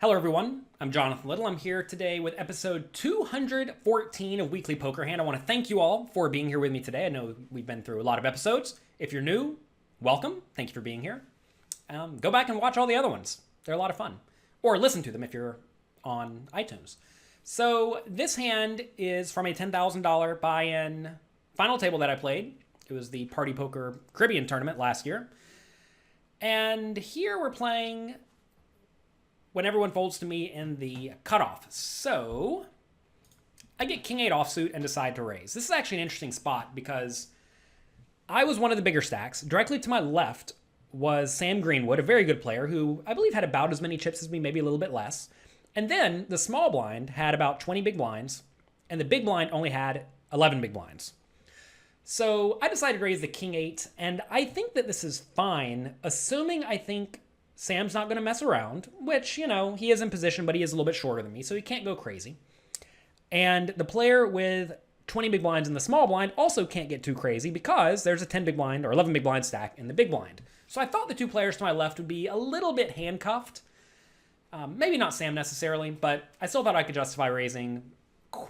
Hello, everyone. I'm Jonathan Little. I'm here today with episode 214 of Weekly Poker Hand. I want to thank you all for being here with me today. I know we've been through a lot of episodes. If you're new, welcome. Thank you for being here. Go back and watch all the other ones. They're a lot of fun. Or listen to them if you're on iTunes. So this hand is from a $10,000 buy-in final table that I played. It was the Party Poker Caribbean tournament last year. And here we're playing when everyone folds to me in the cutoff. So I get King 8 offsuit and decide to raise. This is actually an interesting spot because I was one of the bigger stacks. Directly to my left was Sam Greenwood, a very good player who I believe had about as many chips as me, maybe a little bit less. And then the small blind had about 20 big blinds, and the big blind only had 11 big blinds. So I decided to raise the King 8, and I think that this is fine, assuming I think Sam's not going to mess around, which, you know, he is in position, but he is a little bit shorter than me, so he can't go crazy. And the player with 20 big blinds in the small blind also can't get too crazy because there's a 10 big blind or 11 big blind stack in the big blind. So I thought the two players to my left would be a little bit handcuffed. Maybe not Sam necessarily, but I still thought I could justify raising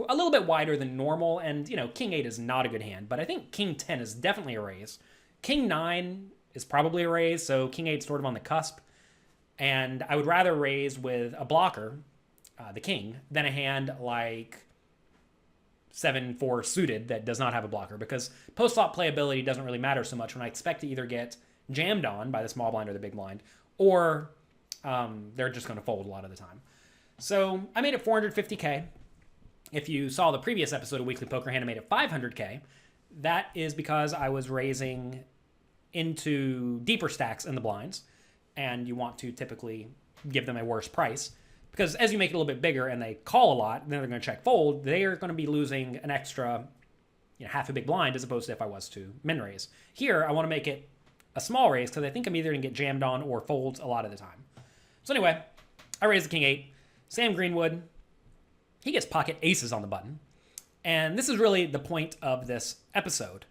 a little bit wider than normal. And, you know, King 8 is not a good hand, but I think King 10 is definitely a raise. King 9 is probably a raise, so King 8 is sort of on the cusp. And I would rather raise with a blocker, the king, than a hand like 7-4 suited that does not have a blocker, because post-flop playability doesn't really matter so much when I expect to either get jammed on by the small blind or the big blind, or they're just going to fold a lot of the time. So I made it 450K. If you saw the previous episode of Weekly Poker Hand, I made it 500K. That is because I was raising into deeper stacks in the blinds, and you want to typically give them a worse price. Because as you make it a little bit bigger and they call a lot, then they're going to check fold, they are going to be losing an extra, half a big blind as opposed to if I was to min raise. Here, I want to make it a small raise because I think I'm either going to get jammed on or folds a lot of the time. So anyway, I raise the King 8. Sam Greenwood, he gets pocket aces on the button. And this is really the point of this episode.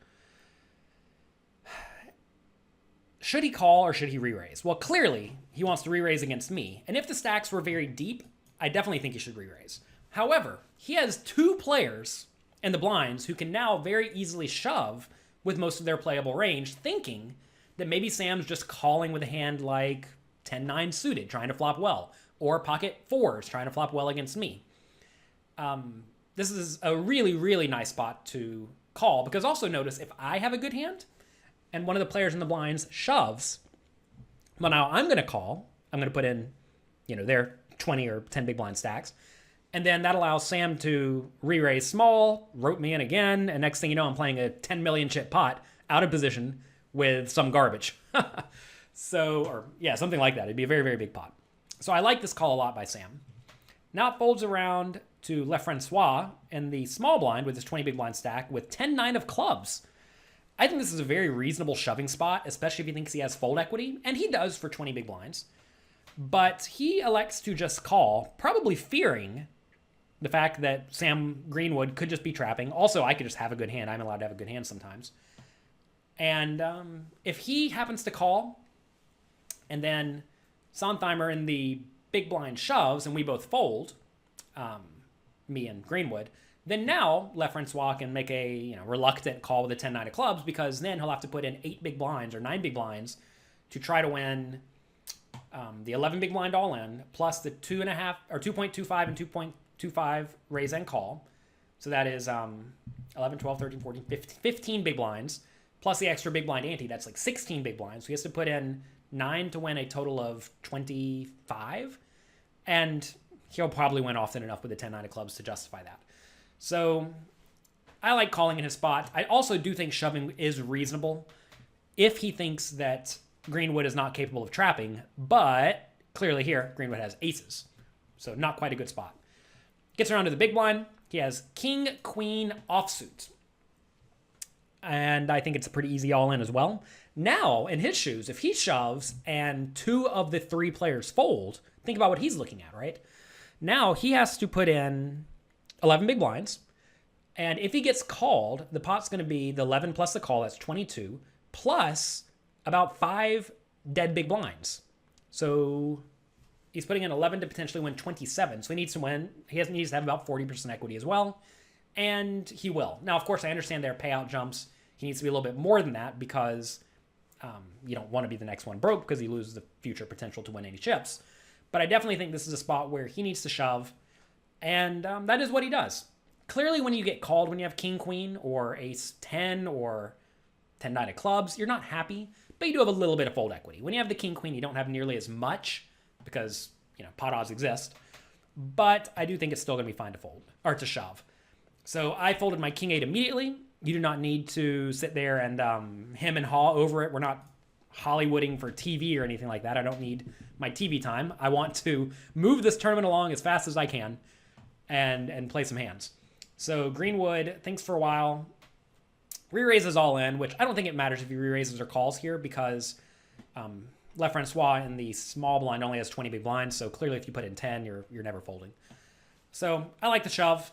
Should he call or should he re-raise? Well, clearly, he wants to re-raise against me. And if the stacks were very deep, I definitely think he should re-raise. However, he has two players in the blinds who can now very easily shove with most of their playable range, thinking that maybe Sam's just calling with a hand like 10-9 suited, trying to flop well, or pocket fours, trying to flop well against me. This is a really, really nice spot to call, because also notice if I have a good hand, and one of the players in the blinds shoves, well, now I'm going to call. I'm going to put in, their 20 or 10 big blind stacks. And then that allows Sam to re-raise small, rope me in again, and next thing you know, I'm playing a 10 million chip pot out of position with some garbage. Something like that. It'd be a very, very big pot. So I like this call a lot by Sam. Now it folds around to Le Francois in the small blind with his 20 big blind stack with 10-9 of clubs. I think this is a very reasonable shoving spot, especially if he thinks he has fold equity, and he does for 20 big blinds. But he elects to just call, probably fearing the fact that Sam Greenwood could just be trapping. Also, I could just have a good hand. I'm allowed to have a good hand sometimes. And if he happens to call, and then Sontheimer in the big blind shoves, and we both fold, me and Greenwood, then now Le Francois can make a reluctant call with a 10-9 of clubs, because then he'll have to put in 8 big blinds or 9 big blinds to try to win the 11 big blind all in, plus the 2.5 or 2.25 and 2.25 raise and call. So that is 11, 12, 13, 14, 15 big blinds, plus the extra big blind ante. That's like 16 big blinds. So he has to put in 9 to win a total of 25. And he'll probably win often enough with the 10-9 of clubs to justify that. So I like calling in his spot. I also do think shoving is reasonable if he thinks that Greenwood is not capable of trapping, but clearly here, Greenwood has aces. So not quite a good spot. Gets around to the big blind. He has king, queen, offsuit. And I think it's a pretty easy all-in as well. Now, in his shoes, if he shoves and 2 of the 3 players fold, think about what he's looking at, right? Now he has to put in 11 big blinds. And if he gets called, the pot's going to be the 11 plus the call, that's 22, plus about 5 dead big blinds. So He's putting in 11 to potentially win 27. So he needs to win. Needs to have about 40% equity as well. And he will. Now, of course, I understand their payout jumps. He needs to be a little bit more than that because you don't want to be the next one broke because he loses the future potential to win any chips. But I definitely think this is a spot where he needs to shove. And that is what he does. Clearly, when you get called, when you have king, queen, or ace 10, or 10, 9 of clubs, you're not happy, but you do have a little bit of fold equity. When you have the king, queen, you don't have nearly as much because, pot odds exist. But I do think it's still going to be fine to fold, or to shove. So I folded my king 8 immediately. You do not need to sit there and hem and haw over it. We're not Hollywooding for TV or anything like that. I don't need my TV time. I want to move this tournament along as fast as I can and play some hands. So Greenwood thinks for a while, re-raises all in, which I don't think it matters if he re-raises or calls here because LeFrancois in the small blind only has 20 big blinds, so clearly if you put in 10, you're never folding. So I like the shove,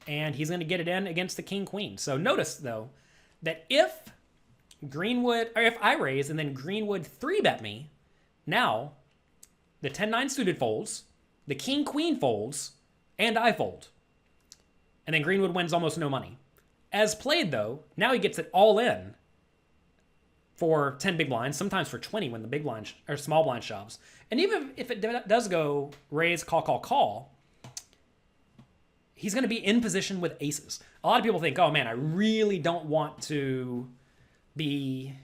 and he's going to get it in against the king-queen. So notice, though, that if I raise and then Greenwood 3-bet me, now the 10-9 suited folds, the king-queen folds, and I fold. And then Greenwood wins almost no money. As played, though, now he gets it all in for 10 big blinds, sometimes for 20 when the big blind or small blind shoves. And even if it does go raise, call, he's going to be in position with aces. A lot of people think, oh man, I really don't want to be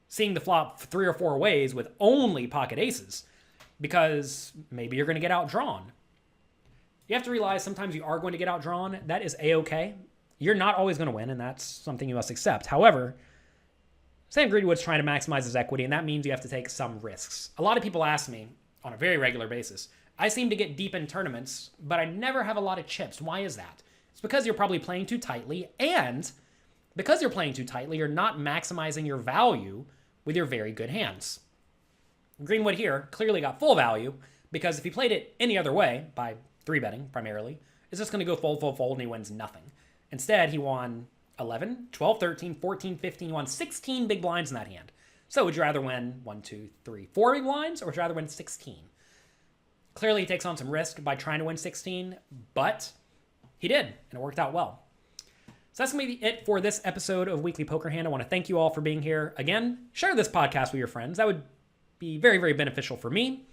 seeing the flop 3 or 4 ways with only pocket aces because maybe you're going to get outdrawn. You have to realize sometimes you are going to get outdrawn. That is A-okay. You're not always going to win, and that's something you must accept. However, Sam Greenwood's trying to maximize his equity, and that means you have to take some risks. A lot of people ask me on a very regular basis, I seem to get deep in tournaments, but I never have a lot of chips. Why is that? It's because you're probably playing too tightly, and because you're playing too tightly, you're not maximizing your value with your very good hands. Greenwood here clearly got full value because if he played it any other way, by 3-betting primarily, it's just going to go fold, and he wins nothing. Instead, he won 11, 12, 13, 14, 15, he won 16 big blinds in that hand. So would you rather win 1, 2, 3, 4 big blinds, or would you rather win 16? Clearly, he takes on some risk by trying to win 16, but he did, and it worked out well. So that's going to be it for this episode of Weekly Poker Hand. I want to thank you all for being here. Again, share this podcast with your friends. That would be very, very beneficial for me.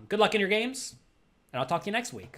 Good luck in your games, and I'll talk to you next week.